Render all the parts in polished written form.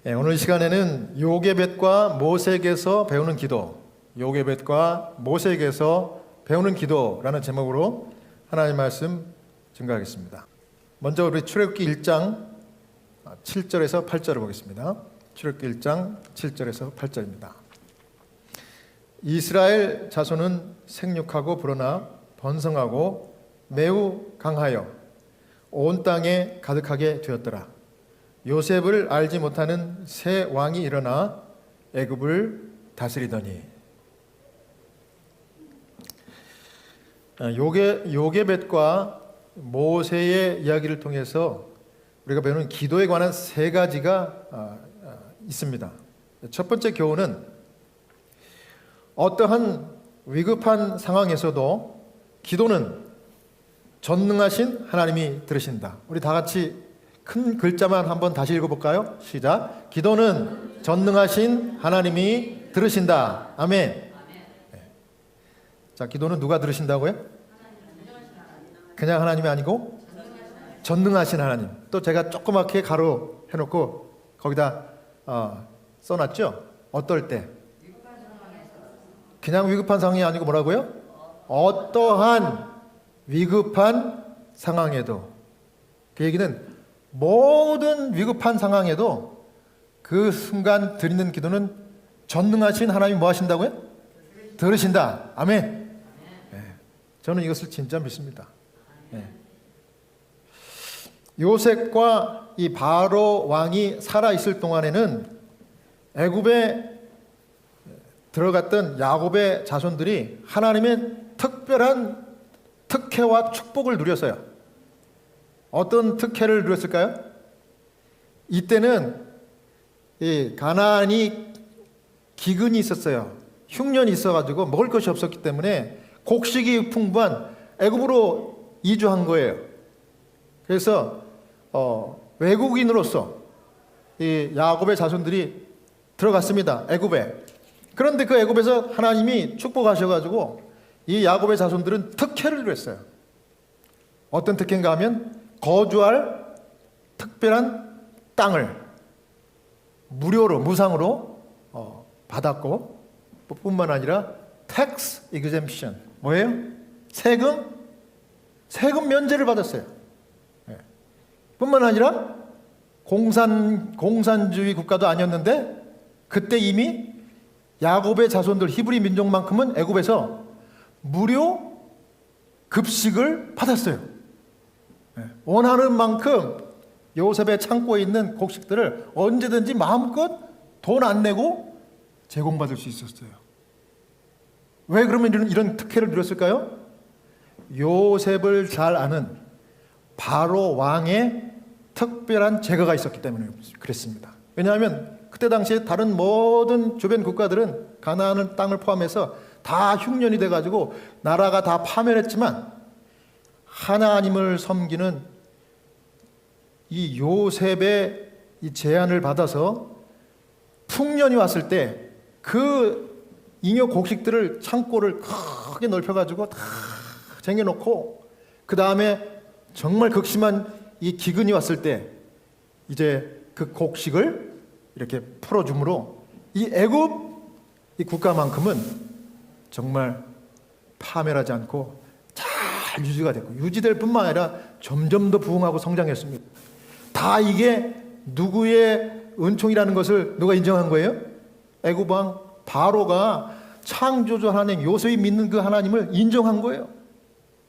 오늘 시간에는 요게벳과 모세에게서 배우는 기도, 요게벳과 모세에게서 배우는 기도라는 제목으로 하나님의 말씀 증거하겠습니다. 먼저 우리 출애굽기 1장 7절에서 8절을 보겠습니다. 출애굽기 1장 7절에서 8절입니다. 이스라엘 자손은 생육하고 불어나 번성하고 매우 강하여 온 땅에 가득하게 되었더라. 요셉을 알지 못하는 새 왕이 일어나 애굽을 다스리더니. 요게벳과 모세의 이야기를 통해서 우리가 배우는 기도에 관한 세 가지가 있습니다. 첫 번째 교훈은 어떠한 위급한 상황에서도 기도는 전능하신 하나님이 들으신다. 우리 다 같이 큰 글자만 한번 다시 읽어볼까요? 시작. 기도는 전능하신 하나님이 들으신다. 아멘. 자, 기도는 누가 들으신다고요? 그냥 하나님이 아니고 전능하신 하나님. 또 제가 조그맣게 가로 해놓고 거기다 써놨죠? 어떨 때? 그냥 위급한 상황이 아니고 뭐라고요? 어떠한 위급한 상황에도. 그 얘기는 모든 위급한 상황에도 그 순간 드리는 기도는 전능하신 하나님이 뭐 하신다고요? 들으신다. 아멘. 네. 저는 이것을 진짜 믿습니다. 네. 요셉과 이 바로 왕이 살아있을 동안에는 애굽에 들어갔던 야곱의 자손들이 하나님의 특별한 특혜와 축복을 누렸어요. 어떤 특혜를 누렸을까요? 이때는 이 가나안이 기근이 있었어요. 흉년이 있어가지고 먹을 것이 없었기 때문에 곡식이 풍부한 애굽으로 이주한 거예요. 그래서 외국인으로서 이 야곱의 자손들이 들어갔습니다. 애굽에. 그런데 그 애굽에서 하나님이 축복하셔가지고 이 야곱의 자손들은 특혜를 누렸어요. 어떤 특혜인가 하면 거주할 특별한 땅을 무료로, 무상으로 받았고, 뿐만 아니라 tax exemption, 뭐예요? 세금 면제를 받았어요. 네. 뿐만 아니라 공산주의 국가도 아니었는데 그때 이미 야곱의 자손들 히브리 민족만큼은 애굽에서 무료 급식을 받았어요. 원하는 만큼 요셉의 창고에 있는 곡식들을 언제든지 마음껏 돈 안 내고 제공받을 수 있었어요. 왜 그러면 이런 특혜를 누렸을까요? 요셉을 잘 아는 바로 왕의 특별한 제거가 있었기 때문에 그랬습니다. 왜냐하면 그때 당시에 다른 모든 주변 국가들은 가나안 땅을 포함해서 다 흉년이 돼가지고 나라가 다 파멸했지만 하나님을 섬기는 이 요셉의 이 제안을 받아서 풍년이 왔을 때 그 잉여 곡식들을 창고를 크게 넓혀가지고 다 쟁여놓고 그 다음에 정말 극심한 이 기근이 왔을 때 이제 그 곡식을 이렇게 풀어줌으로 이 애굽 이 국가만큼은 정말 파멸하지 않고 잘 유지가 됐고 유지될 뿐만 아니라 점점 더 부흥하고 성장했습니다. 다 이게 누구의 은총이라는 것을 누가 인정한 거예요? 애굽 왕 바로가 창조주 하나님 요셉이 믿는 그 하나님을 인정한 거예요.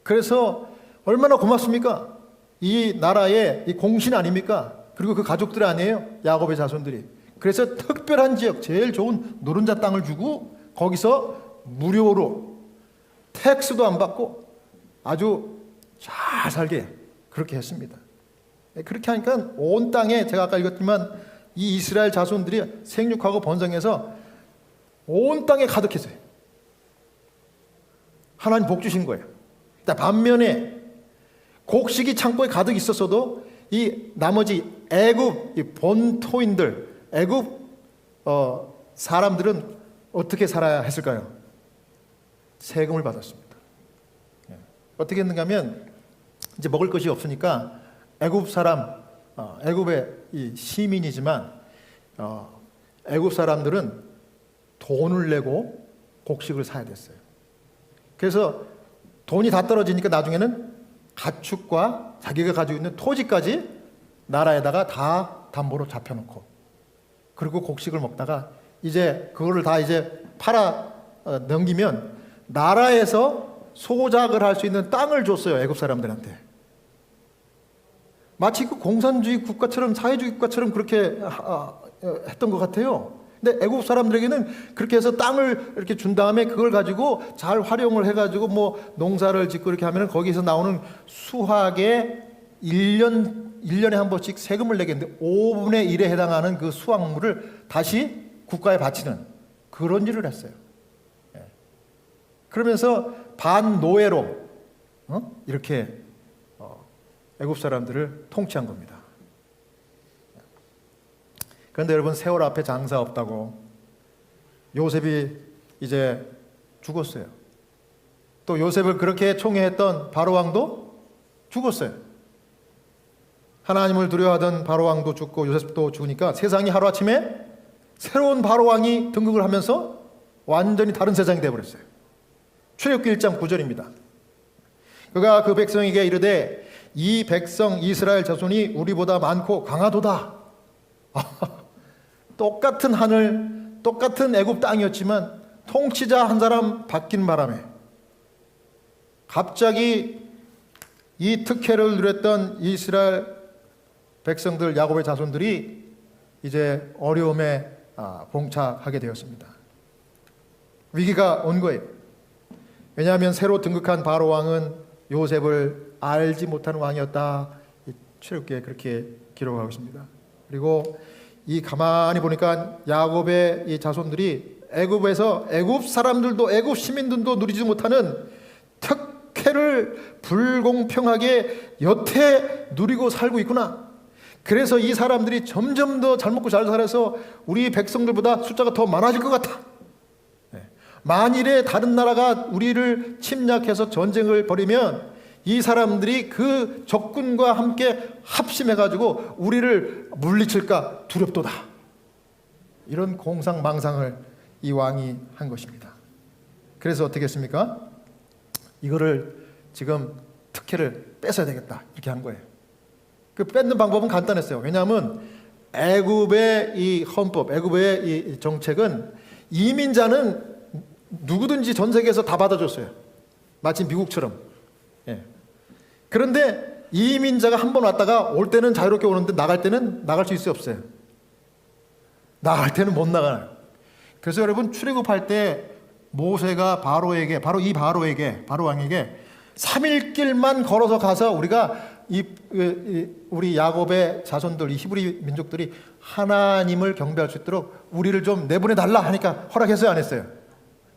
그래서 얼마나 고맙습니까? 이 나라의 이 공신 아닙니까? 그리고 그 가족들 아니에요? 야곱의 자손들이. 그래서 특별한 지역, 제일 좋은 노른자 땅을 주고 거기서 무료로 텍스도 안 받고 아주 잘 살게 그렇게 했습니다. 그렇게 하니까 온 땅에 제가 아까 읽었지만 이 이스라엘 자손들이 생육하고 번성해서 온 땅에 가득했어요. 하나님 복 주신 거예요. 반면에 곡식이 창고에 가득 있었어도 이 나머지 애굽 이 본토인들 애굽 사람들은 어떻게 살아야 했을까요? 세금을 받았습니다. 어떻게 했는가 하면 이제 먹을 것이 없으니까 애굽 사람, 애굽의 이 시민이지만 애굽 사람들은 돈을 내고 곡식을 사야 됐어요. 그래서 돈이 다 떨어지니까 나중에는 가축과 자기가 가지고 있는 토지까지 나라에다가 다 담보로 잡혀놓고, 그리고 곡식을 먹다가 이제 그거를 다 이제 팔아 넘기면 나라에서 소작을 할 수 있는 땅을 줬어요, 애굽 사람들한테. 마치 그 공산주의 국가처럼, 사회주의 국가처럼 그렇게 했던 것 같아요. 근데 애굽 사람들에게는 그렇게 해서 땅을 이렇게 준 다음에 그걸 가지고 잘 활용을 해가지고 뭐 농사를 짓고 이렇게 하면은 거기서 나오는 수확의 1년에 한 번씩 세금을 내겠는데 5분의 1에 해당하는 그 수확물을 다시 국가에 바치는 그런 일을 했어요. 그러면서 반노예로 이렇게 애굽 사람들을 통치한 겁니다. 그런데 여러분, 세월 앞에 장사 없다고 요셉이 이제 죽었어요. 또 요셉을 그렇게 총애했던 바로왕도 죽었어요. 하나님을 두려워하던 바로왕도 죽고 요셉도 죽으니까 세상이 하루아침에 새로운 바로왕이 등극을 하면서 완전히 다른 세상이 되어버렸어요. 출애굽기 1장 9절입니다. 그가 그 백성에게 이르되 이 백성 이스라엘 자손이 우리보다 많고 강하도다. 똑같은 하늘, 똑같은 애굽 땅이었지만 통치자 한 사람 바뀐 바람에 갑자기 이 특혜를 누렸던 이스라엘 백성들, 야곱의 자손들이 이제 어려움에 봉착하게 되었습니다. 위기가 온 거예요. 왜냐하면 새로 등극한 바로 왕은 요셉을 알지 못하는 왕이었다. 출애굽기에 그렇게 기록하고 있습니다. 그리고 이 가만히 보니까 야곱의 이 자손들이 애굽에서 애굽 사람들도 애굽 시민들도 누리지 못하는 특혜를 불공평하게 여태 누리고 살고 있구나. 그래서 이 사람들이 점점 더 잘 먹고 잘 살아서 우리 백성들보다 숫자가 더 많아질 것 같아. 만일에 다른 나라가 우리를 침략해서 전쟁을 벌이면 이 사람들이 그 적군과 함께 합심해가지고 우리를 물리칠까 두렵도다. 이런 공상망상을 이 왕이 한 것입니다. 그래서 어떻게 했습니까? 이거를 지금 특혜를 뺏어야 되겠다 이렇게 한 거예요. 그 뺏는 방법은 간단했어요. 왜냐하면 애굽의 이 헌법, 애굽의 이 정책은 이민자는 누구든지 전 세계에서 다 받아줬어요. 마치 미국처럼. 예. 그런데 이민자가 한 번 왔다가 올 때는 자유롭게 오는데 나갈 때는 나갈 수 있어요, 없어요? 나갈 때는 못 나가요. 그래서 여러분, 출애굽할 때 모세가 바로에게, 바로 이 바로에게, 바로 왕에게 3일 길만 걸어서 가서 우리가 우리 야곱의 자손들, 이 히브리 민족들이 하나님을 경배할 수 있도록 우리를 좀 내보내 달라 하니까 허락했어요, 안 했어요?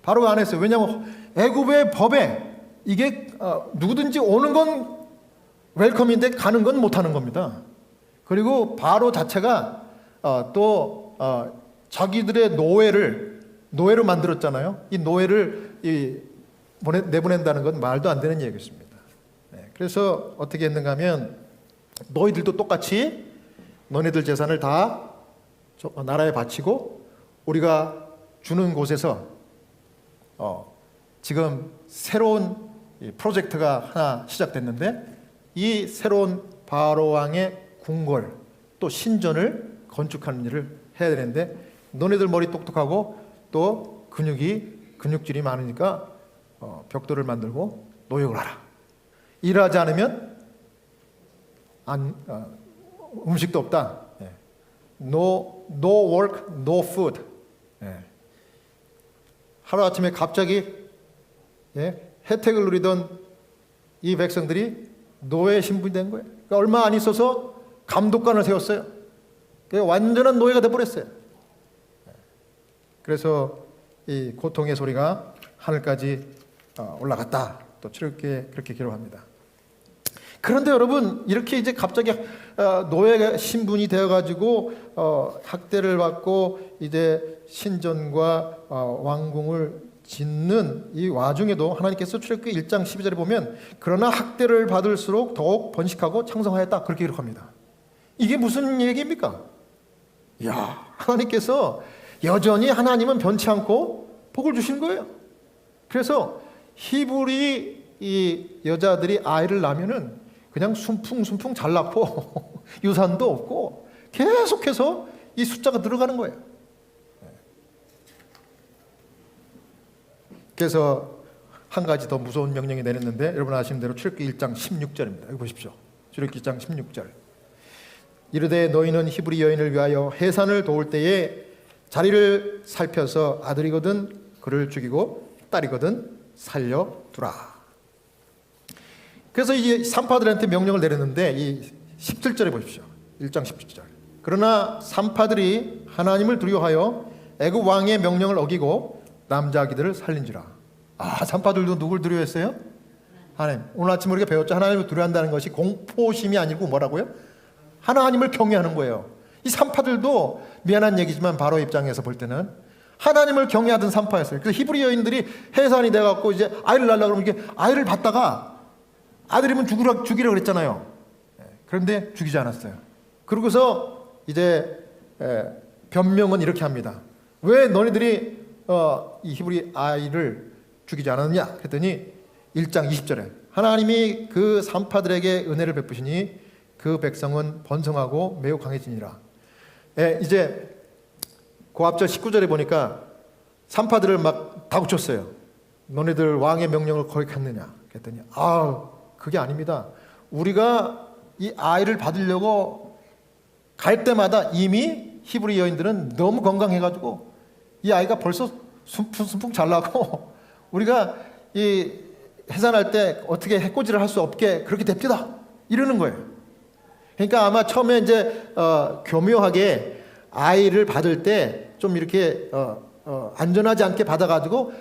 바로가 안 했어요. 왜냐하면 애굽의 법에 이게 누구든지 오는 건 웰컴인데 가는 건 못하는 겁니다. 그리고 바로 자체가 또 자기들의 노예로 만들었잖아요. 이 노예를 내보낸다는 건 말도 안 되는 얘기였습니다. 네, 그래서 어떻게 했는가 하면 너희들도 똑같이 너네들 재산을 다 나라에 바치고 우리가 주는 곳에서 지금 새로운 프로젝트가 하나 시작됐는데 이 새로운 바로 왕의 궁궐 또 신전을 건축하는 일을 해야 되는데 너네들 머리 똑똑하고 또 근육질이 많으니까 벽돌을 만들고 노역을 하라. 일하지 않으면 음식도 없다. No work, no food. 하루아침에 갑자기 혜택을 누리던 이 백성들이 노예 신분이 된 거예요. 그러니까 얼마 안 있어서 감독관을 세웠어요. 그러니까 완전한 노예가 돼버렸어요. 그래서 이 고통의 소리가 하늘까지 올라갔다. 또 출애굽기에 그렇게 기록합니다. 그런데 여러분, 이렇게 이제 갑자기 노예 신분이 되어가지고 학대를 받고 이제 신전과 왕궁을 짓는 이 와중에도 하나님께서 출애굽기 1장 12절에 보면 그러나 학대를 받을수록 더욱 번식하고 창성하였다 그렇게 기록합니다. 이게 무슨 얘기입니까? 이야, 하나님께서 여전히 하나님은 변치 않고 복을 주신 거예요. 그래서 히브리 이 여자들이 아이를 낳으면은 그냥 순풍순풍 잘 낳고 유산도 없고 계속해서 이 숫자가 늘어가는 거예요. 그래서 한 가지 더 무서운 명령이 내렸는데 여러분 아시는 대로 출애굽기 1장 16절입니다. 여기 보십시오. 출애굽기 1장 16절. 이르되 너희는 히브리 여인을 위하여 해산을 도울 때에 자리를 살펴서 아들이거든 그를 죽이고 딸이거든 살려두라. 그래서 이 산파들한테 명령을 내렸는데 이 17절에 보십시오. 1장 17절. 그러나 산파들이 하나님을 두려워하여 애굽 왕의 명령을 어기고 남자 아기들을 살린지라. 산파들도 누굴 두려워했어요? 하나님. 오늘 아침 우리가 배웠죠. 하나님을 두려워한다는 것이 공포심이 아니고 뭐라고요? 하나님을 경외하는 거예요. 이 산파들도 미안한 얘기지만 바로 입장에서 볼 때는 하나님을 경외하던 산파였어요. 그래서 히브리 여인들이 해산이 돼갖고 이제 아이를 낳으려고 그러면 이게 아이를 받다가 아들이면 죽이라 그랬잖아요. 그런데 죽이지 않았어요. 그러고서 이제 변명은 이렇게 합니다. 왜 너희들이 이 히브리 아이를 죽이지 않았느냐? 그랬더니 1장 20절에 하나님이 그 산파들에게 은혜를 베푸시니 그 백성은 번성하고 매우 강해지니라. 이제 그 앞절 19절에 보니까 산파들을 막 다구쳤어요. 너네들 왕의 명령을 거역했느냐? 그랬더니 그게 아닙니다. 우리가 이 아이를 받으려고 갈 때마다 이미 히브리 여인들은 너무 건강해가지고 이 아이가 벌써 순풍순풍 잘 나고 우리가 이 해산할 때 어떻게 해코지를 할 수 없게 그렇게 됩니다. 이러는 거예요. 그러니까 아마 처음에 이제 교묘하게 아이를 받을 때 좀 이렇게 안전하지 않게 받아가지고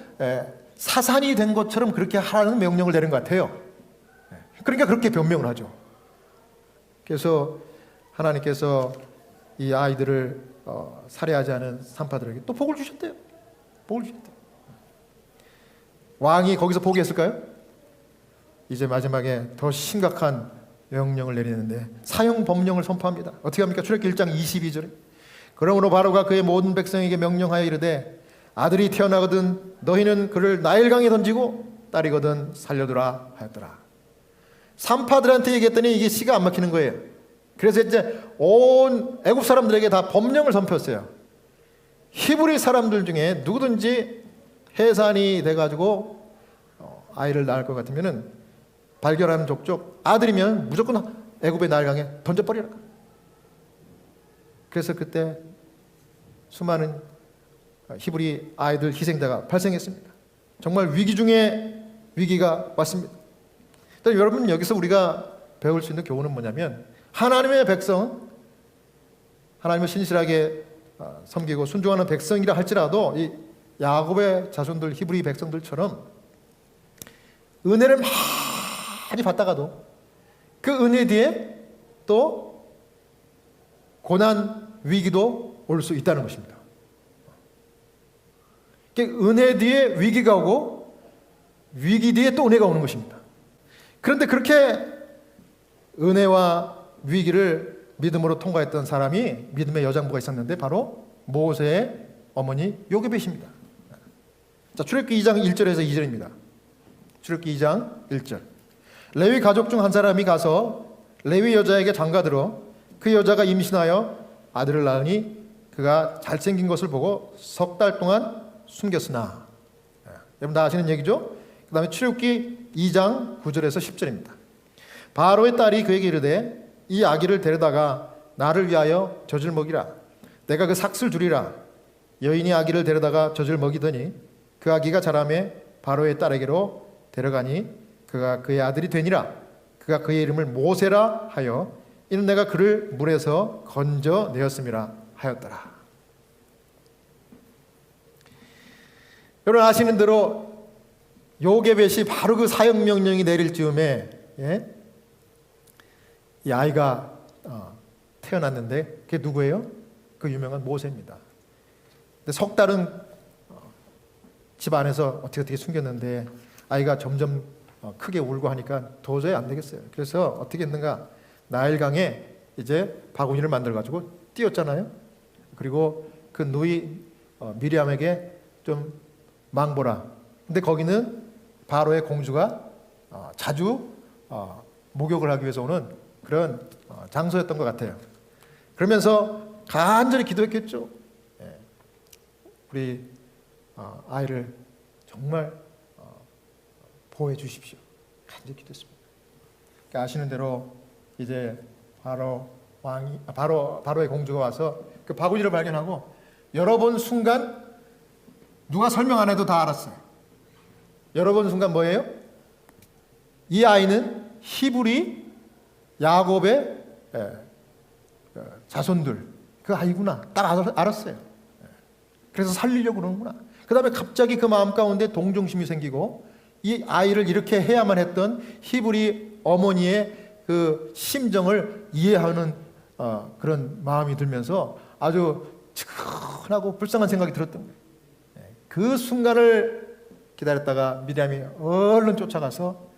사산이 된 것처럼 그렇게 하라는 명령을 내린 것 같아요. 그러니까 그렇게 변명을 하죠. 그래서 하나님께서 이 아이들을 살해하지 않은 산파들에게 또 복을 주셨대요. 복을 주셨대요. 왕이 거기서 포기했을까요? 이제 마지막에 더 심각한 명령을 내리는데 사형 법령을 선포합니다. 어떻게 합니까? 출애굽기 1장 22절에 그러므로 바로가 그의 모든 백성에게 명령하여 이르되 아들이 태어나거든 너희는 그를 나일강에 던지고 딸이거든 살려두라 하였더라. 산파들한테 얘기했더니 이게 시가 안 막히는 거예요. 그래서 이제 온 애굽 사람들에게 다 법령을 선포했어요. 히브리 사람들 중에 누구든지 해산이 돼가지고 아이를 낳을 것 같으면은 발견하는 족족 아들이면 무조건 애굽의 나일강에 던져버리라. 그래서 그때 수많은 히브리 아이들 희생자가 발생했습니다. 정말 위기 중에 위기가 왔습니다. 여러분 여기서 우리가 배울 수 있는 교훈은 뭐냐면 하나님의 백성, 하나님을 신실하게 섬기고 순종하는 백성이라 할지라도 이 야곱의 자손들 히브리 백성들처럼 은혜를 많이 받다가도 그 은혜 뒤에 또 고난 위기도 올 수 있다는 것입니다. 은혜 뒤에 위기가 오고 위기 뒤에 또 은혜가 오는 것입니다. 그런데 그렇게 은혜와 위기를 믿음으로 통과했던 사람이 믿음의 여장부가 있었는데 바로 모세의 어머니 요게벳입니다. 자, 출애굽기 2장 1절에서 2절입니다. 출애굽기 2장 1절. 레위 가족 중 한 사람이 가서 레위 여자에게 장가들어 그 여자가 임신하여 아들을 낳으니 그가 잘생긴 것을 보고 석 달 동안 숨겼으나. 여러분 다 아시는 얘기죠? 그 다음에 출애굽기 2장 9절에서 10절입니다. 바로의 딸이 그에게 이르되 이 아기를 데려다가 나를 위하여 젖을 먹이라. 내가 그 삭슬 주리라. 여인이 아기를 데려다가 젖을 먹이더니 그 아기가 자라매 바로의 딸에게로 데려가니 그가 그의 아들이 되니라. 그가 그의 이름을 모세라 하여 이는 내가 그를 물에서 건져내었음이라 하였더라. 여러분 아시는 대로 요게벳이 바로 그 사형 명령이 내릴 즈음에 이 아이가 태어났는데 그게 누구예요? 그 유명한 모세입니다. 근데 석 달은 집 안에서 어떻게 숨겼는데 아이가 점점 크게 울고 하니까 도저히 안 되겠어요. 그래서 어떻게 했는가? 나일강에 이제 바구니를 만들어 가지고 띄웠잖아요. 그리고 그 누이 미리암에게 좀 망보라. 근데 거기는 바로의 공주가 자주 목욕을 하기 위해서 오는 그런 장소였던 것 같아요. 그러면서 간절히 기도했겠죠. 우리 아이를 정말 보호해 주십시오. 간절히 기도했습니다. 그러니까 아시는 대로 이제 바로의 공주가 와서 그 바구니를 발견하고 열어본 순간 누가 설명 안 해도 다 알았어요. 열어본 순간 뭐예요? 이 아이는 히브리 야곱의 자손들 그 아이구나. 딱 알았어요. 그래서 살리려고 그러는구나. 그 다음에 갑자기 그 마음 가운데 동정심이 생기고 이 아이를 이렇게 해야만 했던 히브리 어머니의 그 심정을 이해하는 그런 마음이 들면서 아주 측은하고 불쌍한 생각이 들었던 거예요. 그 순간을 기다렸다가 미리암이 얼른 쫓아가서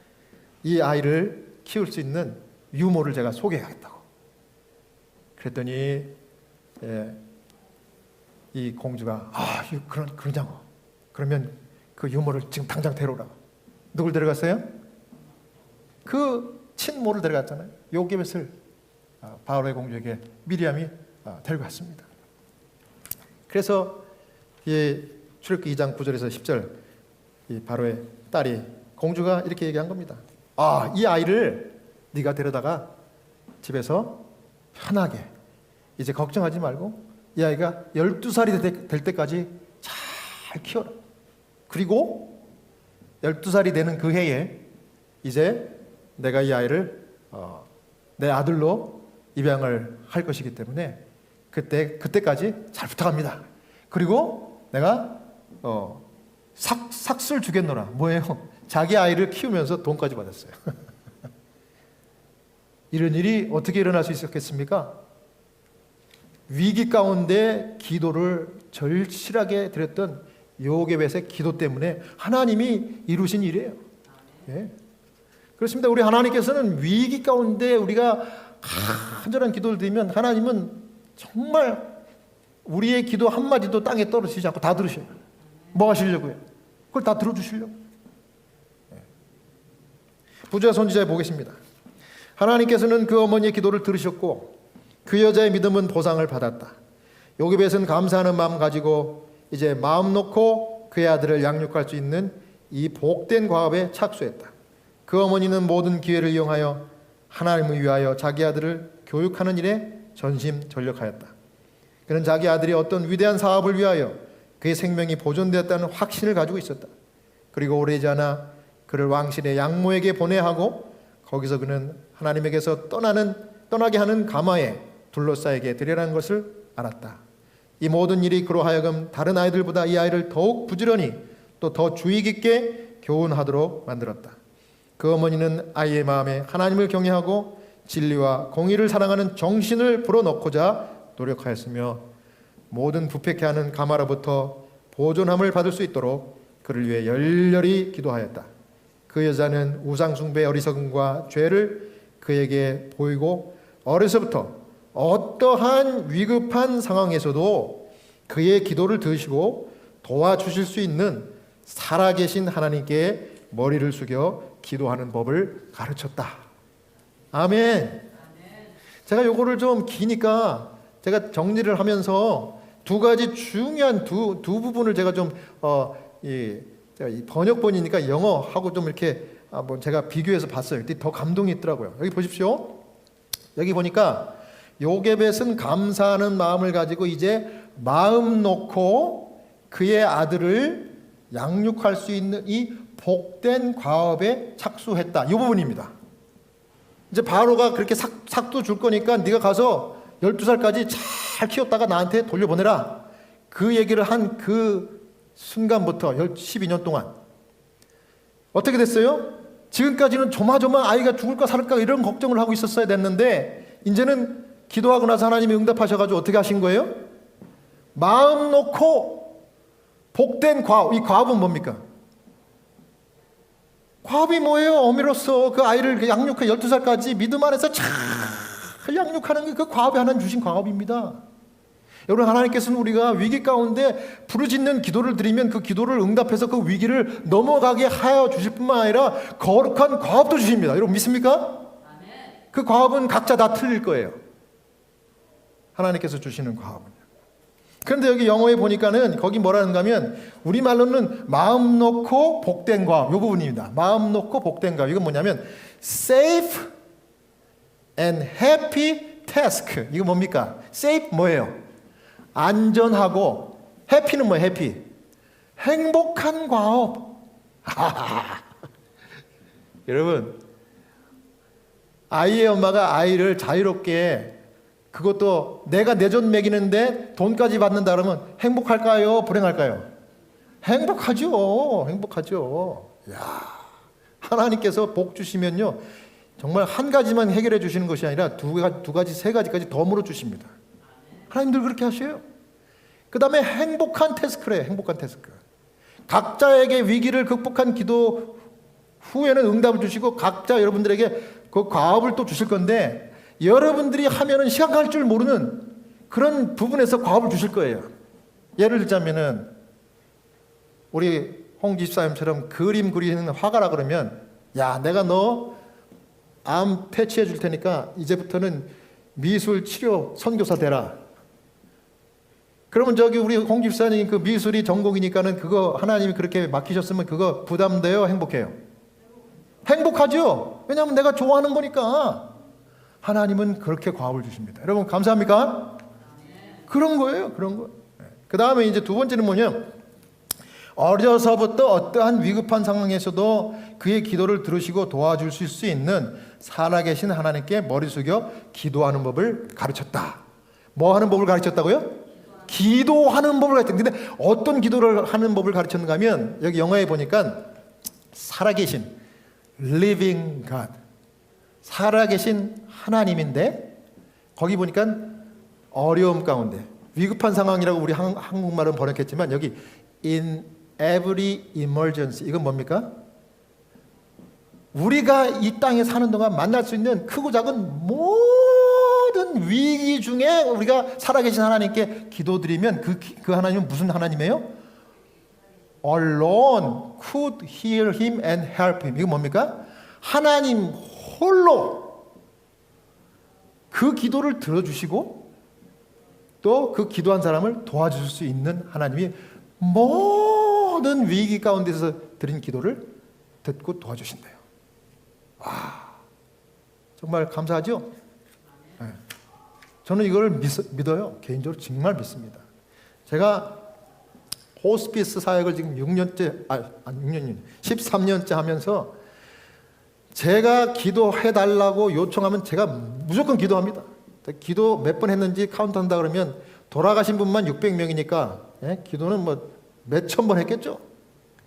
이 아이를 키울 수 있는 유모를 제가 소개하겠다고. 그랬더니 이 공주가 그러냐고. 그러면 그 유모를 지금 당장 데려오라. 누굴 데려갔어요? 그 친모를 데려갔잖아요. 요게벳을 바로의 공주에게 미리암이 데려갔습니다. 그래서 이 출애굽기 2장 9절에서 10절 이 바로의 딸이 공주가 이렇게 얘기한 겁니다. 이 아이를 네가 데려다가 집에서 편하게 이제 걱정하지 말고 이 아이가 12살이 될 때까지 잘 키워라. 그리고 12살이 되는 그 해에 이제 내가 이 아이를 내 아들로 입양을 할 것이기 때문에 그때까지 잘 부탁합니다. 그리고 내가 삭슬 주겠노라. 뭐예요? 자기 아이를 키우면서 돈까지 받았어요. 이런 일이 어떻게 일어날 수 있었겠습니까? 위기 가운데 기도를 절실하게 드렸던 요게벳의 기도 때문에 하나님이 이루신 일이에요. 예. 그렇습니다. 우리 하나님께서는 위기 가운데 우리가 간절한 기도를 드리면 하나님은 정말 우리의 기도 한마디도 땅에 떨어지지 않고 다 들으셔요. 뭐 하시려고요? 그걸 다 들어주시려고. 부자 선지자에 보겠습니다. 하나님께서는 그 어머니의 기도를 들으셨고 그 여자의 믿음은 보상을 받았다. 요게벳은 감사하는 마음 가지고 이제 마음 놓고 그의 아들을 양육할 수 있는 이 복된 과업에 착수했다. 그 어머니는 모든 기회를 이용하여 하나님을 위하여 자기 아들을 교육하는 일에 전심전력하였다. 그는 자기 아들이 어떤 위대한 사업을 위하여 그의 생명이 보존되었다는 확신을 가지고 있었다. 그리고 오래지 않아 그를 왕실의 양모에게 보내야 하고 거기서 그는 하나님에게서 떠나게 하는 가마에 둘러싸이게 되리라는 것을 알았다. 이 모든 일이 그로 하여금 다른 아이들보다 이 아이를 더욱 부지런히 또 더 주의 깊게 교훈하도록 만들었다. 그 어머니는 아이의 마음에 하나님을 경외하고 진리와 공의를 사랑하는 정신을 불어넣고자 노력하였으며 모든 부패케 하는 가마로부터 보존함을 받을 수 있도록 그를 위해 열렬히 기도하였다. 그 여자는 우상 숭배의 어리석음과 죄를 그에게 보이고 어려서부터 어떠한 위급한 상황에서도 그의 기도를 들으시고 도와주실 수 있는 살아계신 하나님께 머리를 숙여 기도하는 법을 가르쳤다. 아멘. 제가 요거를 좀 기니까 제가 정리를 하면서 두 가지 중요한 두 부분을 제가 좀 제가 이 번역본이니까 영어하고 좀 이렇게 제가 비교해서 봤어요. 더 감동이 있더라고요. 여기 보십시오. 여기 보니까 요게벳은 감사하는 마음을 가지고 이제 마음 놓고 그의 아들을 양육할 수 있는 이 복된 과업에 착수했다. 이 부분입니다. 이제 바로가 그렇게 삭도 줄 거니까 네가 가서 12살까지 잘 키웠다가 나한테 돌려보내라. 그 얘기를 한 그 순간부터 12년 동안 어떻게 됐어요? 지금까지는 조마조마 아이가 죽을까 살까 이런 걱정을 하고 있었어야 됐는데 이제는 기도하고 나서 하나님이 응답하셔가지고 어떻게 하신 거예요? 마음 놓고 복된 과업. 이 과업은 뭡니까? 과업이 뭐예요? 어미로서 그 아이를 양육해 12살까지 믿음 안에서 잘 양육하는 게 그 과업이 하나님 주신 과업입니다. 여러분, 하나님께서는 우리가 위기 가운데 부르짖는 기도를 드리면 그 기도를 응답해서 그 위기를 넘어가게 하여 주실 뿐만 아니라 거룩한 과업도 주십니다. 여러분 믿습니까? 그 과업은 각자 다 틀릴 거예요. 하나님께서 주시는 과업은. 그런데 여기 영어에 보니까는 거기 뭐라는가 하면 우리말로는 마음 놓고 복된 과업, 이 부분입니다. 마음 놓고 복된 과업. 이건 뭐냐면 safe and happy task. 이거 뭡니까? safe 뭐예요? 안전하고, 해피는 뭐예요? 해피. 행복한 과업. 여러분, 아이의 엄마가 아이를 자유롭게, 그것도 내가 내 돈 먹이는데 돈까지 받는다 그러면 행복할까요? 불행할까요? 행복하죠. 행복하죠. 야, 하나님께서 복 주시면요, 정말 한 가지만 해결해 주시는 것이 아니라 두 가지, 세 가지까지 덤으로 주십니다. 하나님들 그렇게 하셔요. 그 다음에 행복한 태스크래요. 행복한 태스크. 각자에게 위기를 극복한 기도 후에는 응답을 주시고 각자 여러분들에게 그 과업을 또 주실 건데, 여러분들이 하면은 시간 갈 줄 모르는 그런 부분에서 과업을 주실 거예요. 예를 들자면은 우리 홍 집사님처럼 그림 그리는 화가라 그러면, 야, 내가 너 암 퇴치해 줄 테니까 이제부터는 미술 치료 선교사 되라. 그러면 저기 우리 홍 집사님 그 미술이 전공이니까는 그거 하나님이 그렇게 맡기셨으면 그거 부담돼요? 행복해요? 행복하죠? 왜냐하면 내가 좋아하는 거니까. 하나님은 그렇게 과업을 주십니다. 여러분 감사합니까? 그런 거예요. 그런 거. 그 다음에 이제 두 번째는 뭐냐면, 어려서부터 어떠한 위급한 상황에서도 그의 기도를 들으시고 도와주실 수 있는 살아계신 하나님께 머리 숙여 기도하는 법을 가르쳤다. 뭐 하는 법을 가르쳤다고요? 기도하는 법을 가르쳤다. 근데 어떤 기도를 하는 법을 가르쳤는가 하면, 여기 영어에 보니까 살아계신 living God, 살아계신 하나님인데, 거기 보니까 어려움 가운데, 위급한 상황이라고 우리 한국말은 번역했지만 여기 in every emergency, 이건 뭡니까? 우리가 이 땅에 사는 동안 만날 수 있는 크고 작은 모든 위기 중에 우리가 살아계신 하나님께 기도드리면 그 하나님은 무슨 하나님이에요? Alone could hear him and help him. 이건 뭡니까? 하나님 홀로 그 기도를 들어주시고 또 그 기도한 사람을 도와줄 수 있는 하나님이 모든 위기 가운데서 드린 기도를 듣고 도와주신대요. 와, 정말 감사하죠? 네. 저는 이걸 믿어요. 개인적으로 정말 믿습니다. 제가 호스피스 사역을 지금 13년째 하면서 제가 기도해달라고 요청하면 제가 무조건 기도합니다. 기도 몇 번 했는지 카운트한다 그러면 돌아가신 분만 600명이니까 예? 기도는 뭐 몇천 번 했겠죠.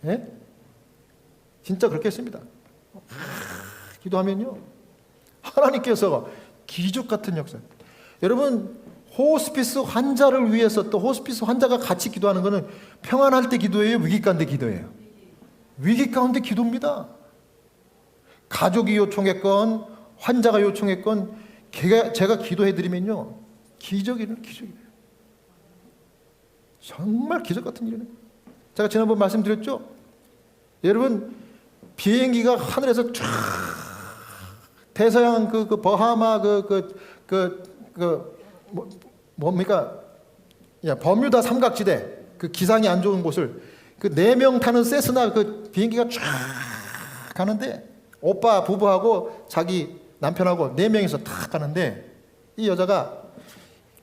예? 진짜 그렇게 했습니다. 기도하면요, 하나님께서 기적 같은 역사. 여러분, 호스피스 환자를 위해서, 또 호스피스 환자가 같이 기도하는 것은 평안할 때 기도예요? 위기 가운데 기도예요? 위기 가운데 기도입니다. 가족이 요청했건 환자가 요청했건 제가 기도해드리면요, 기적이에요. 정말 기적 같은 일이네요. 제가 지난번 말씀드렸죠? 여러분, 비행기가 하늘에서 쫙 대서양 그 버하마 뭡니까? 야, 버뮤다 삼각지대 그 기상이 안 좋은 곳을 그 4명 타는 세스나 그 비행기가 쫙 가는데, 오빠 부부하고 자기 남편하고 4명이서 탁 가는데, 이 여자가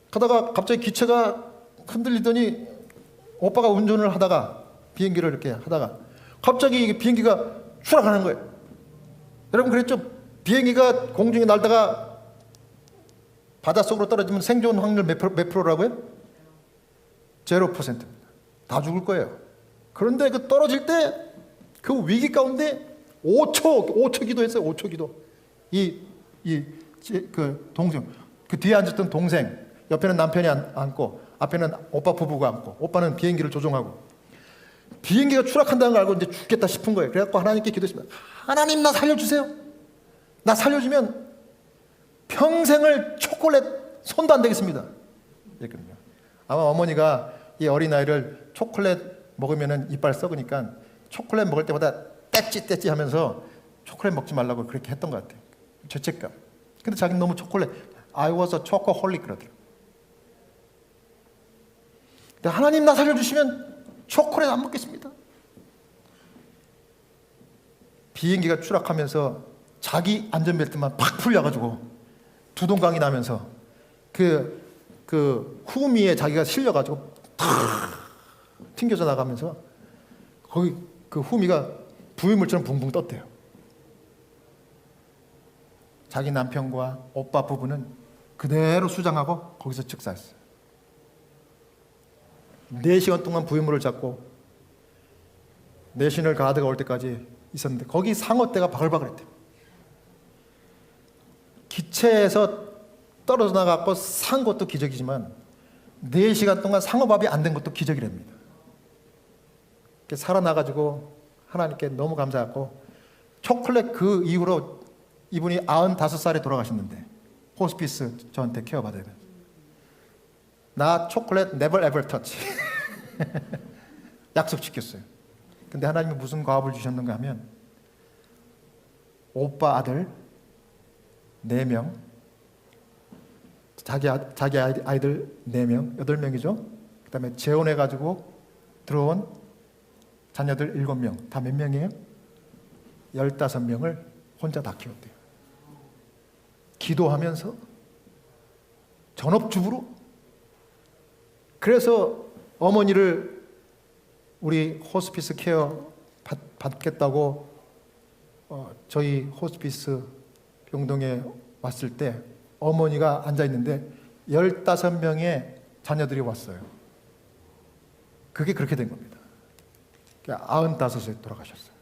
가다가 갑자기 기체가 흔들리더니 오빠가 운전을 하다가 비행기를 이렇게 하다가 갑자기 비행기가 추락하는 거예요. 여러분 그랬죠? 비행기가 공중에 날다가 바닷속으로 떨어지면 생존 확률 몇 프로라고요? 0%입니다. 다 죽을 거예요. 그런데 그 떨어질 때 그 위기 가운데 5초 기도했어요. 5초 기도. 그 동생, 그 뒤에 앉았던 동생, 옆에는 남편이 앉고 앞에는 오빠 부부가 앉고, 오빠는 비행기를 조종하고, 비행기가 추락한다는 걸 알고 이제 죽겠다 싶은 거예요. 그래갖고 하나님께 기도했습니다. 하나님, 나 살려주세요. 나 살려주면 평생을 초콜릿 손도 안 대겠습니다. 이랬거든요. 아마 어머니가 이 어린아이를 초콜릿 먹으면 이빨 썩으니까 초콜릿 먹을 때마다 떼찌 하면서 초콜릿 먹지 말라고 그렇게 했던 것 같아요. 죄책감. 근데 자기는 너무 초콜릿, I was a chocoholic 그러더라고요. 근데 하나님 나 살려주시면 초콜릿 안 먹겠습니다. 비행기가 추락하면서 자기 안전벨트만 팍 풀려가지고 두동강이 나면서 그 후미에 자기가 실려가지고 탁 튕겨져 나가면서 거기 그 후미가 부유물처럼 붕붕 떴대요. 자기 남편과 오빠 부부는 그대로 수장하고 거기서 즉사했어요. 4시간 동안 부유물을 잡고 내셔널 가드가 올 때까지 있었는데 거기 상어떼가 바글바글했대요. 기체에서 떨어져 나갔고 산 것도 기적이지만 4시간 동안 상어밥이 안 된 것도 기적이랍니다. 살아나가지고 하나님께 너무 감사하고 초콜릿 그 이후로 이분이 95살에 돌아가셨는데 호스피스 저한테 케어받아야 돼요. 나 초콜릿 never ever touch 약속 지켰어요. 근데 하나님이 무슨 과업을 주셨는가 하면 오빠 아들 4명, 자기 아이들 4명, 8명이죠. 그 다음에 재혼해가지고 들어온 자녀들 7명, 다 몇 명이에요? 15명을 혼자 다 키웠대요. 기도하면서 전업주부로. 그래서 어머니를 우리 호스피스 케어 받겠다고 저희 호스피스 병동에 왔을 때 어머니가 앉아있는데 15명의 자녀들이 왔어요. 그게 그렇게 된 겁니다. 95세 돌아가셨어요.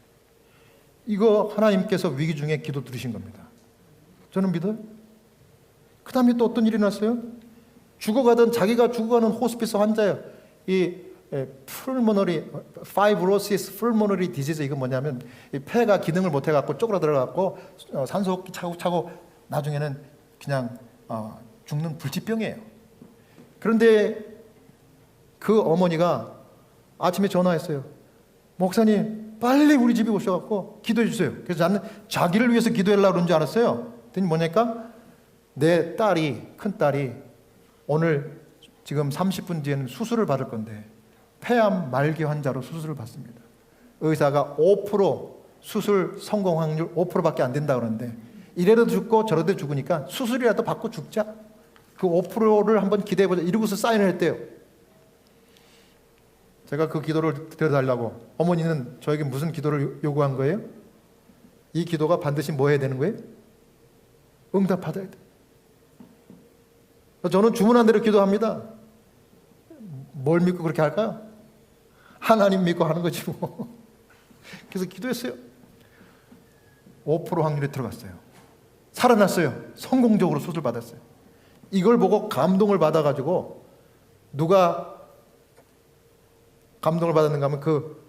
이거 하나님께서 위기 중에 기도 들으신 겁니다. 저는 믿어요. 그 다음에 또 어떤 일이 났어요? 죽어가던 자기가 죽어가는 호스피스 환자예요. 이 pulmonary fibrosis pulmonary disease 이건 뭐냐면 이 폐가 기능을 못 해갖고 쪼그라들어갖고 산소호흡기 차고 나중에는 그냥 죽는 불치병이에요. 그런데 그 어머니가 아침에 전화했어요. 목사님 빨리 우리 집에 오셔갖고 기도해 주세요. 그래서 나는 자기를 위해서 기도하려고 그런 줄 알았어요. 그랬더니 뭐냐니까 내 딸이 큰딸이 오늘 지금 30분 뒤에는 수술을 받을 건데 폐암 말기 환자로 수술을 받습니다. 의사가 5% 수술 성공 확률 5%밖에 안 된다 그러는데 이래도 죽고 저래도 죽으니까 수술이라도 받고 죽자. 그 5%를 한번 기대해보자. 이러고서 사인을 했대요. 제가 그 기도를 드려달라고. 어머니는 저에게 무슨 기도를 요구한 거예요? 이 기도가 반드시 뭐 해야 되는 거예요? 응답받아야 돼. 저는 주문한 대로 기도합니다. 뭘 믿고 그렇게 할까요? 하나님 믿고 하는 거지 뭐. 그래서 기도했어요. 5% 확률이 들어갔어요. 살아났어요. 성공적으로 수술 받았어요. 이걸 보고 감동을 받아가지고 누가 감동을 받았는가 하면 그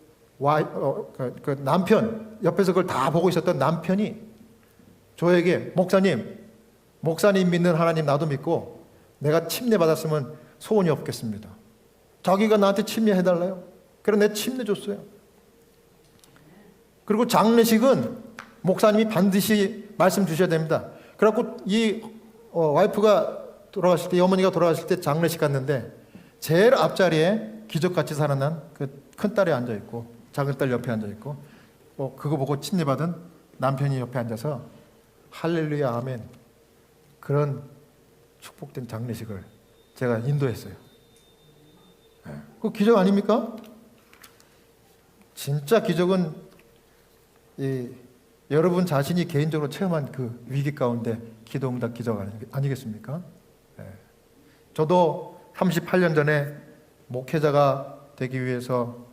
남편 옆에서 그걸 다 보고 있었던 남편이 저에게 목사님 믿는 하나님 나도 믿고 내가 침례 받았으면 소원이 없겠습니다. 자기가 나한테 침례 해달라요. 그래서 내가 침례 줬어요. 그리고 장례식은 목사님이 반드시 말씀 주셔야 됩니다. 그래갖고 이 와이프가 돌아가실 때, 이 어머니가 돌아가실 때 장례식 갔는데 제일 앞자리에 기적같이 살아난 그 큰딸이 앉아있고 작은딸 옆에 앉아있고 그거 보고 침례받은 남편이 옆에 앉아서 할렐루야 아멘 그런 축복된 장례식을 제가 인도했어요. 그 기적 아닙니까? 진짜 기적은 여러분 자신이 개인적으로 체험한 그 위기 가운데 기도응답 기적 아니겠습니까? 저도 38년 전에 목회자가 되기 위해서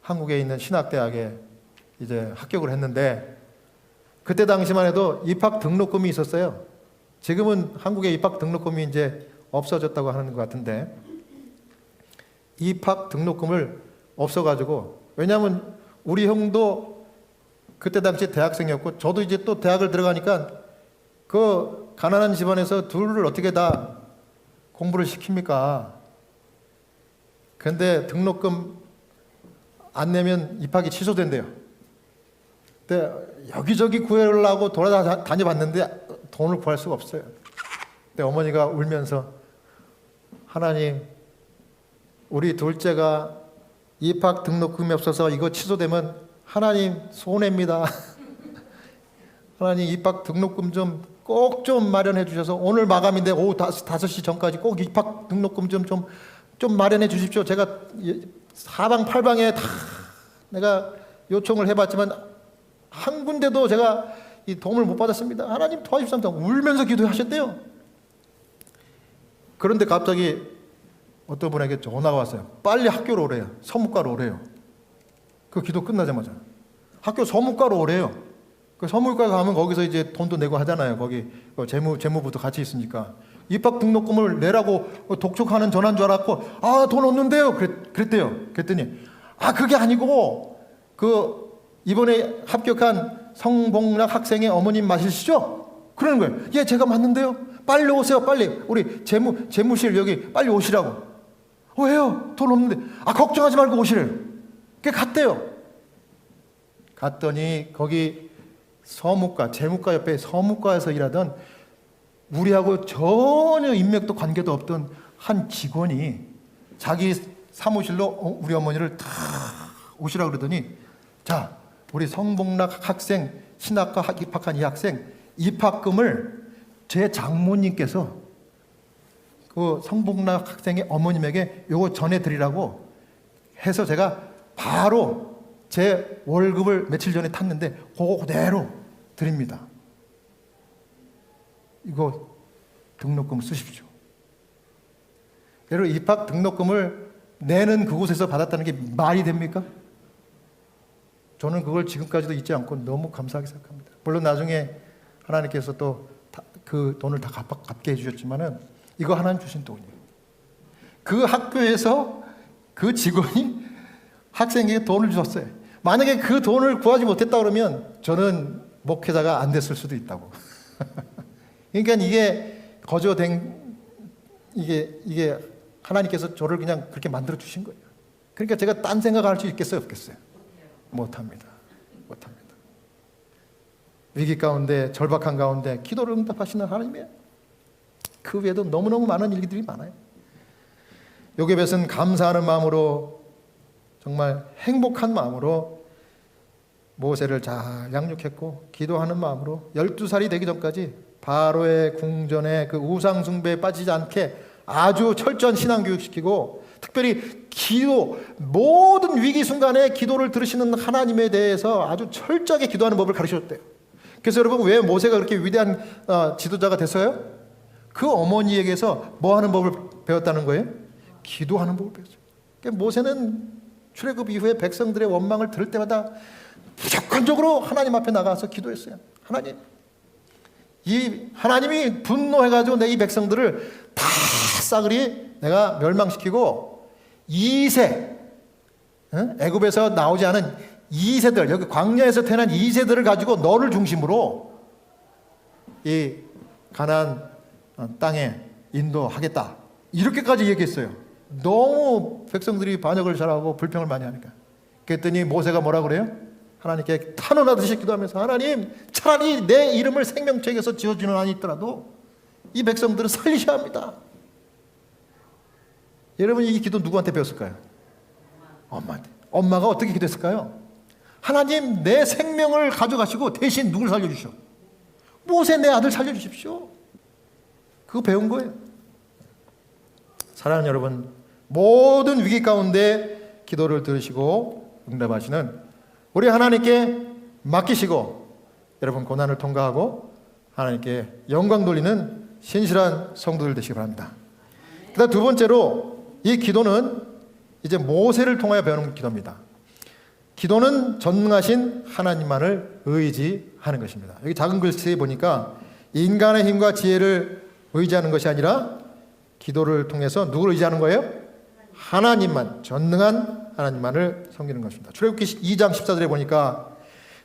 한국에 있는 신학대학에 이제 합격을 했는데 그때 당시만 해도 입학 등록금이 있었어요. 지금은 한국의 입학 등록금이 이제 없어졌다고 하는 것 같은데 입학 등록금을 없어가지고 왜냐하면 우리 형도 그때 당시 대학생이었고 저도 이제 또 대학을 들어가니까 그 가난한 집안에서 둘을 어떻게 다 공부를 시킵니까? 근데 등록금 안 내면 입학이 취소된대요. 근데 여기저기 구하려고 돌아다녀봤는데 돈을 구할 수가 없어요. 근데 어머니가 울면서 하나님, 우리 둘째가 입학 등록금이 없어서 이거 취소되면 하나님 손해입니다. 하나님 입학 등록금 좀 꼭 좀 마련해 주셔서 오늘 마감인데 오후 5시 전까지 꼭 입학 등록금 좀 마련해 주십시오. 제가 사방팔방에 다 내가 요청을 해봤지만 한 군데도 제가 이 도움을 못 받았습니다. 하나님 도와주십시오. 울면서 기도하셨대요. 그런데 갑자기 어떤 분에게 전화가 왔어요. 빨리 학교로 오래요. 서무과로 오래요. 그 기도 끝나자마자 학교 서무과로 오래요. 그 서무과 가면 거기서 이제 돈도 내고 하잖아요. 거기 재무부도 같이 있으니까 입학 등록금을 내라고 독촉하는 전화인 줄 알았고 돈 없는데요. 그랬대요. 그랬더니 그게 아니고 그 이번에 합격한 성복락 학생의 어머님 맞으시죠? 그러는 거예요. 예, 제가 맞는데요. 빨리 오세요. 빨리 우리 재무실 여기 빨리 오시라고. 왜요? 돈 없는데. 걱정하지 말고 오시래요. 그게 갔대요. 갔더니 거기 서무과, 재무과 옆에 서무과에서 일하던 우리하고 전혀 인맥도 관계도 없던 한 직원이 자기 사무실로 우리 어머니를 다 오시라고 그러더니 자, 우리 성복락 학생, 신학과 입학한 이 학생 입학금을 제 장모님께서 그 성복락 학생의 어머님에게 요거 전해드리라고 해서 제가 바로 제 월급을 며칠 전에 탔는데 그거 그대로 드립니다. 이거 등록금 쓰십시오. 여러분, 입학 등록금을 내는 그곳에서 받았다는 게 말이 됩니까? 저는 그걸 지금까지도 잊지 않고 너무 감사하게 생각합니다. 물론 나중에 하나님께서 또 그 돈을 다 갚게 해주셨지만은 이거 하나님 주신 돈이에요. 그 학교에서 그 직원이 학생에게 돈을 주었어요. 만약에 그 돈을 구하지 못했다 그러면 저는 목회자가 안 됐을 수도 있다고. 그러니까 이게 거저된 이게 하나님께서 저를 그냥 그렇게 만들어 주신 거예요. 그러니까 제가 딴 생각할 수 있겠어요, 없겠어요? 못합니다. 위기 가운데, 절박한 가운데 기도를 응답하시는 하나님이에요. 그 외에도 너무너무 많은 일들이 많아요. 요게벳은 감사하는 마음으로, 정말 행복한 마음으로 모세를 잘 양육했고 기도하는 마음으로 12살이 되기 전까지 바로의 궁전에 그 우상 숭배에 빠지지 않게 아주 철저한 신앙 교육시키고, 특별히 기도, 모든 위기 순간에 기도를 들으시는 하나님에 대해서 아주 철저하게 기도하는 법을 가르쳐줬대요. 그래서 여러분, 왜 모세가 그렇게 위대한 지도자가 됐어요? 그 어머니에게서 뭐 하는 법을 배웠다는 거예요? 기도하는 법을 배웠어요. 그러니까 모세는 출애굽 이후에 백성들의 원망을 들을 때마다 무조건적으로 하나님 앞에 나가서 기도했어요. 하나님이 분노해가지고 내 이 백성들을 다 싸그리 내가 멸망시키고 2세, 애굽에서 나오지 않은 2세들, 여기 광야에서 태어난 2세들을 가지고 너를 중심으로 이 가나안 땅에 인도하겠다. 이렇게까지 얘기했어요. 너무 백성들이 반역을 잘하고 불평을 많이 하니까. 그랬더니 모세가 뭐라 그래요? 하나님께 탄원하듯이 기도하면서, 하나님, 차라리 내 이름을 생명책에서 지어주는 한이 있더라도 이 백성들은 살리셔야 합니다. 여러분, 이 기도 누구한테 배웠을까요? 엄마한테. 엄마가 어떻게 기도했을까요? 하나님, 내 생명을 가져가시고 대신 누굴 살려주시오? 모세, 내 아들 살려주십시오. 그거 배운 거예요. 사랑하는 여러분, 모든 위기 가운데 기도를 들으시고 응답하시는 우리 하나님께 맡기시고, 여러분 고난을 통과하고 하나님께 영광 돌리는 신실한 성도들 되시기 바랍니다. 그다음 두 번째로, 이 기도는 이제 모세를 통하여 배우는 기도입니다. 기도는 전능하신 하나님만을 의지하는 것입니다. 여기 작은 글씨에 보니까 인간의 힘과 지혜를 의지하는 것이 아니라 기도를 통해서 누구를 의지하는 거예요? 하나님만, 전능한 하나님만을 섬기는 것입니다. 출애굽기 2장 14절에 보니까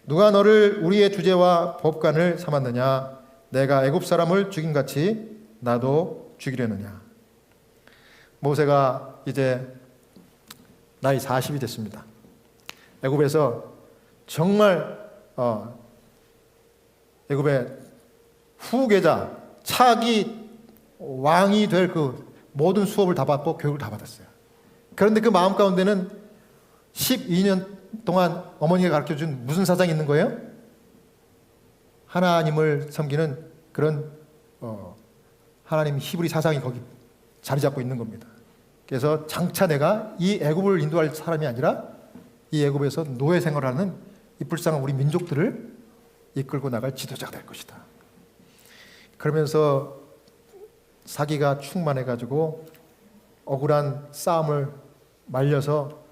누가 너를 우리의 주제와 법관을 삼았느냐? 내가 애굽 사람을 죽임같이 나도 죽이려느냐? 모세가 이제 나이 40이 됐습니다. 애굽에서 정말 애굽의 후계자 차기 왕이 될 그 모든 수업을 다 받고 교육을 다 받았어요. 그런데 그 마음 가운데는 12년 동안 어머니가 가르쳐준 무슨 사상이 있는 거예요? 하나님을 섬기는 그런 하나님 히브리 사상이 거기 자리 잡고 있는 겁니다. 그래서 장차 내가 이 애굽을 인도할 사람이 아니라 이 애굽에서 노예 생활하는 이 불쌍한 우리 민족들을 이끌고 나갈 지도자가 될 것이다. 그러면서 사기가 충만해가지고 억울한 싸움을 말려서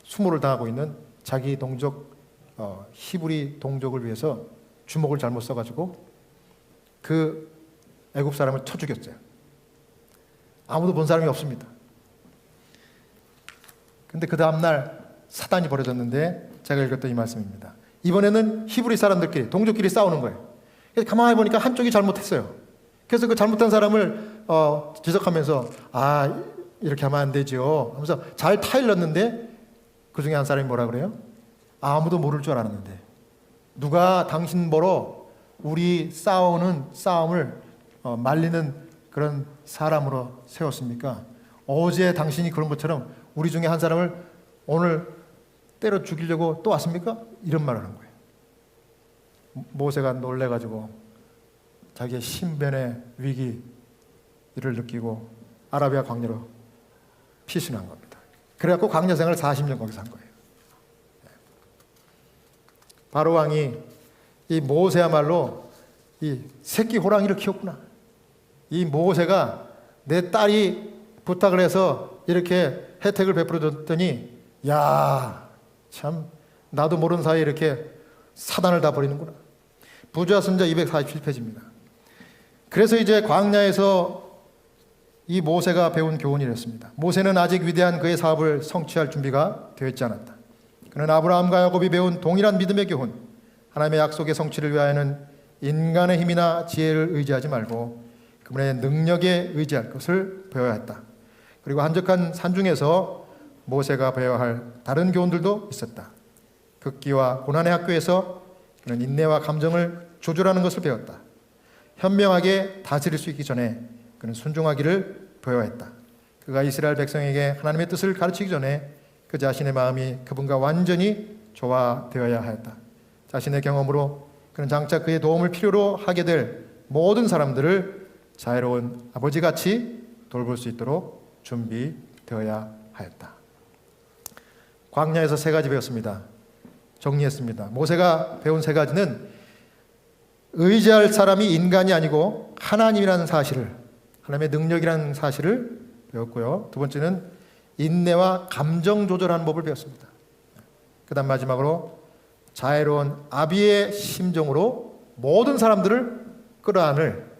수모를 당하고 있는 자기 동족 히브리 동족을 위해서 주먹을 잘못 써가지고 그 애굽 사람을 쳐 죽였어요. 아무도 본 사람이 없습니다. 근데 그 다음날 사단이 벌어졌는데 제가 읽었던 이 말씀입니다. 이번에는 히브리 사람들끼리 동족끼리 싸우는 거예요. 그래서 가만히 보니까 한쪽이 잘못했어요. 그래서 그 잘못한 사람을 지적하면서 이렇게 하면 안 되죠 하면서 잘 타일렀는데 그 중에 한 사람이 뭐라 그래요? 아무도 모를 줄 알았는데 누가 당신 보러 우리 싸우는 싸움을 말리는 그런 사람으로 세웠습니까? 어제 당신이 그런 것처럼 우리 중에 한 사람을 오늘 때려 죽이려고 또 왔습니까? 이런 말을 하는 거예요. 모세가 놀래가지고 자기의 신변의 위기를 느끼고 아라비아 광야로 피신한 겁니다. 그래갖고 광야 생활을 40년 거기서 한 거예요. 바로 왕이 이 모세야말로 이 새끼 호랑이를 키웠구나. 이 모세가 내 딸이 부탁을 해서 이렇게 혜택을 베풀어 줬더니 야, 참 나도 모르는 사이에 이렇게 사단을 다 버리는구나. 부자 선자 247페이지입니다. 그래서 이제 광야에서 이 모세가 배운 교훈이 이렇습니다. 모세는 아직 위대한 그의 사업을 성취할 준비가 되어 있지 않았다. 그는 아브라함과 야곱이 배운 동일한 믿음의 교훈, 하나님의 약속의 성취를 위하여는 인간의 힘이나 지혜를 의지하지 말고 그분의 능력에 의지할 것을 배워야 했다. 그리고 한적한 산중에서 모세가 배워야 할 다른 교훈들도 있었다. 극기와 고난의 학교에서 그는 인내와 감정을 조절하는 것을 배웠다. 현명하게 다스릴 수 있기 전에 그는 순종하기를 배워야 했다. 그가 이스라엘 백성에게 하나님의 뜻을 가르치기 전에 그 자신의 마음이 그분과 완전히 조화되어야 하였다. 자신의 경험으로 그는 장차 그의 도움을 필요로 하게 될 모든 사람들을 자애로운 아버지같이 돌볼 수 있도록 준비되어야 하였다. 광야에서 3가지 배웠습니다. 정리했습니다. 모세가 배운 3가지는 의지할 사람이 인간이 아니고 하나님이라는 사실을, 하나님의 능력이라는 사실을 배웠고요. 2번째는 인내와 감정 조절하는 법을 배웠습니다. 그 다음 마지막으로 자애로운 아비의 심정으로 모든 사람들을 끌어안을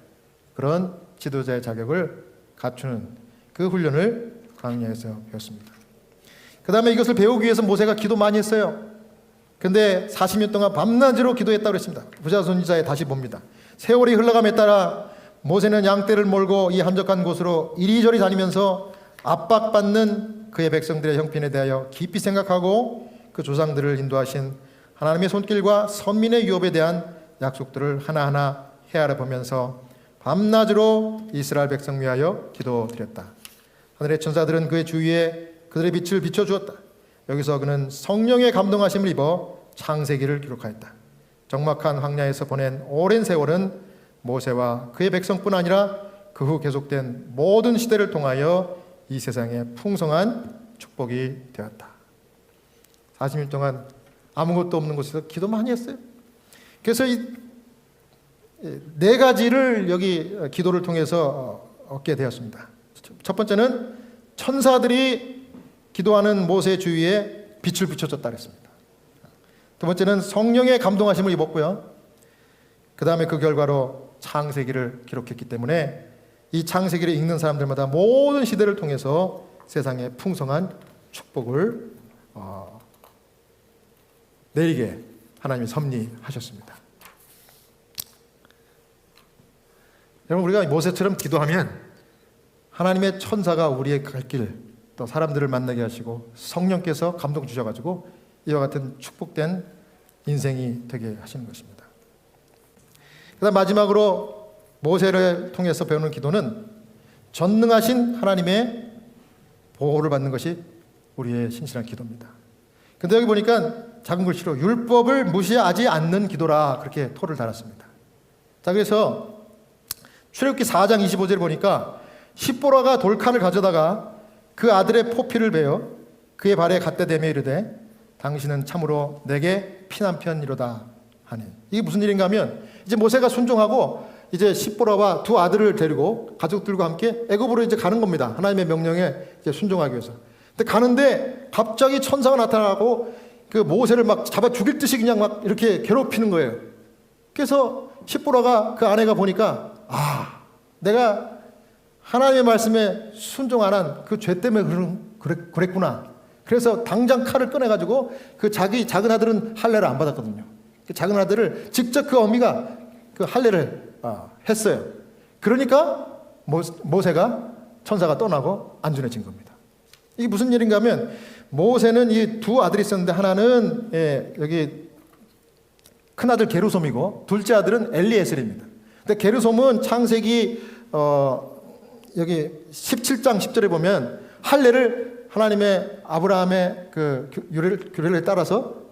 그런 지도자의 자격을 갖추는 그 훈련을 광야에서 배웠습니다. 그 다음에 이것을 배우기 위해서 모세가 기도 많이 했어요. 근데 40년 동안 밤낮으로 기도했다고 그랬습니다. 부자손자에 다시 봅니다. 세월이 흘러감에 따라 모세는 양떼를 몰고 이 한적한 곳으로 이리저리 다니면서 압박받는 그의 백성들의 형편에 대하여 깊이 생각하고 그 조상들을 인도하신 하나님의 손길과 선민의 유업에 대한 약속들을 하나하나 헤아려 보면서 밤낮으로 이스라엘 백성 위하여 기도드렸다. 하늘의 천사들은 그의 주위에 그들의 빛을 비춰주었다. 여기서 그는 성령의 감동하심을 입어 창세기를 기록하였다. 적막한 황야에서 보낸 오랜 세월은 모세와 그의 백성뿐 아니라 그 후 계속된 모든 시대를 통하여 이 세상에 풍성한 축복이 되었다. 40년 동안 아무것도 없는 곳에서 기도 많이 했어요. 그래서 이 4가지를 여기 기도를 통해서 얻게 되었습니다. 첫 번째는 천사들이 기도하는 모세 주위에 빛을 비춰줬다 그랬습니다. 2번째는 성령의 감동하심을 입었고요. 그 다음에 그 결과로 창세기를 기록했기 때문에 이 창세기를 읽는 사람들마다 모든 시대를 통해서 세상에 풍성한 축복을 내리게 하나님이 섭리하셨습니다. 여러분, 우리가 모세처럼 기도하면 하나님의 천사가 우리의 갈 길 또 사람들을 만나게 하시고 성령께서 감동 주셔가지고 이와 같은 축복된 인생이 되게 하시는 것입니다. 그다음 마지막으로 모세를 통해서 배우는 기도는 전능하신 하나님의 보호를 받는 것이 우리의 신실한 기도입니다. 근데 여기 보니까 작은 글씨로 율법을 무시하지 않는 기도라 그렇게 토를 달았습니다. 자, 그래서 출애굽기 4장 25절에 보니까 십보라가 돌칸을 가져다가 그 아들의 포피를 베어 그의 발에 갖다 대며 이르되 당신은 참으로 내게 피난편이로다 하니. 이게 무슨 일인가 하면 이제 모세가 순종하고 이제 십보라와 두 아들을 데리고 가족들과 함께 애굽으로 이제 가는 겁니다. 하나님의 명령에 이제 순종하기 위해서. 근데 가는데 갑자기 천사가 나타나고 그 모세를 막 잡아 죽일 듯이 그냥 막 이렇게 괴롭히는 거예요. 그래서 십보라가 그 아내가 보니까 내가 하나님의 말씀에 순종 안 한 그 죄 때문에 그랬구나. 그래서 당장 칼을 꺼내가지고 그 자기 작은 아들은 할례를 안 받았거든요. 그 작은 아들을 직접 그 어미가 그 할례를 했어요. 그러니까 모세가 천사가 떠나고 안전해진 겁니다. 이게 무슨 일인가 하면 모세는 이 두 아들이 있었는데 하나는 여기 큰 아들 게르솜이고 둘째 아들은 엘리에셀입니다. 근데 게르솜은 창세기 여기 17장 10절에 보면 할례를 하나님의 아브라함의 그 규례를 따라서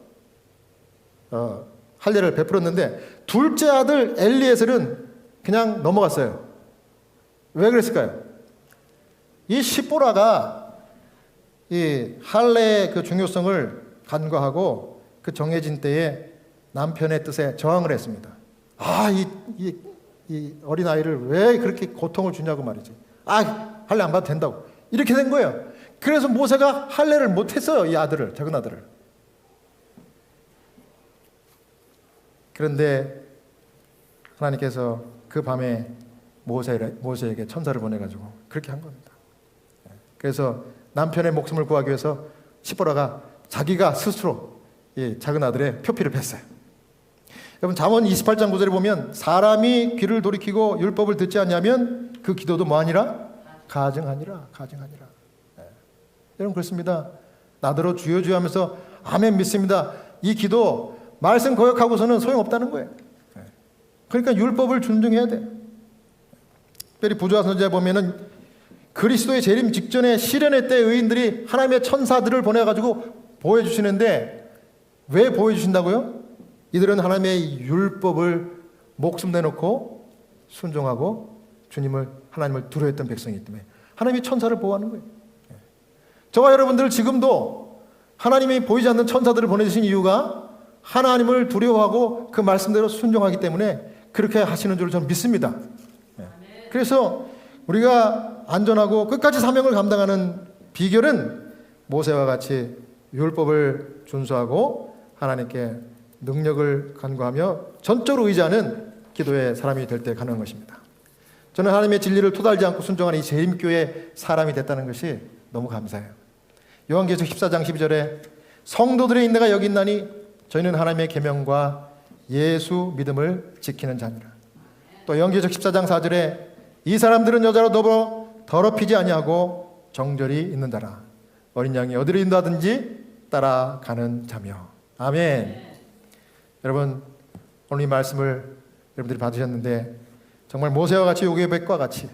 할례를 베풀었는데 둘째 아들 엘리에셀은 그냥 넘어갔어요. 왜 그랬을까요? 이 십보라가 이 할례의 그 중요성을 간과하고 그 정해진 때에 남편의 뜻에 저항을 했습니다. 이 어린아이를 왜 그렇게 고통을 주냐고 말이지. 할례 안 봐도 된다고. 이렇게 된 거예요. 그래서 모세가 할례를 못했어요. 이 아들을, 작은 아들을. 그런데 하나님께서 그 밤에 모세에게 천사를 보내가지고 그렇게 한 겁니다. 그래서 남편의 목숨을 구하기 위해서 십보라가 자기가 스스로 이 작은 아들의 표피를 뺐어요. 여러분 잠언 28장 9절에 보면 사람이 귀를 돌이키고 율법을 듣지 않냐면 그 기도도 뭐하니라? 가증하니라. 여러분 그렇습니다. 나더러 주여 주여 하면서 아멘 믿습니다. 이 기도 말씀 거역하고서는 소용없다는 거예요. 그러니까 율법을 존중해야 돼. 특별히 부조화 선지자에 보면은 그리스도의 재림 직전에 시련의 때 의인들이 하나님의 천사들을 보내가지고 보호해 주시는데 왜 보호해 주신다고요? 이들은 하나님의 율법을 목숨 내놓고 순종하고 하나님을 두려워했던 백성이기 때문에 하나님이 천사를 보호하는 거예요. 저와 여러분들 지금도 하나님이 보이지 않는 천사들을 보내주신 이유가 하나님을 두려워하고 그 말씀대로 순종하기 때문에 그렇게 하시는 줄 저는 믿습니다. 그래서 우리가 안전하고 끝까지 사명을 감당하는 비결은 모세와 같이 율법을 준수하고 하나님께 능력을 간구하며 전적으로 의지하는 기도의 사람이 될 때 가능한 것입니다. 저는 하나님의 진리를 토달지 않고 순종하는 이 재림교의 사람이 됐다는 것이 너무 감사해요. 요한계시록 14장 12절에 성도들의 인내가 여기 있나니 저희는 하나님의 계명과 예수 믿음을 지키는 자니라. 또 요한계시록 14장 4절에 이 사람들은 여자로 더럽히지 아니하고 정절이 있는다라. 어린 양이 어디로 인도하든지 따라가는 자며. 아멘. 여러분 오늘 이 말씀을 여러분들이 받으셨는데 정말 모세와 같이 요괴백과 같이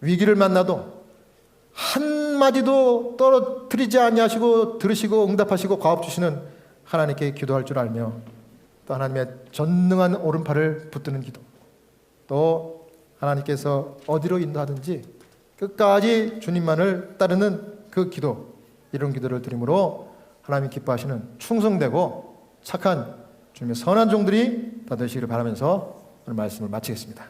위기를 만나도 한마디도 떨어뜨리지 아니하시고 들으시고 응답하시고 과업 주시는 하나님께 기도할 줄 알며 또 하나님의 전능한 오른팔을 붙드는 기도, 또 하나님께서 어디로 인도하든지 끝까지 주님만을 따르는 그 기도, 이런 기도를 드림으로 하나님 기뻐하시는 충성되고 착한 주님의 선한 종들이 다 되시기를 바라면서 오늘 말씀을 마치겠습니다.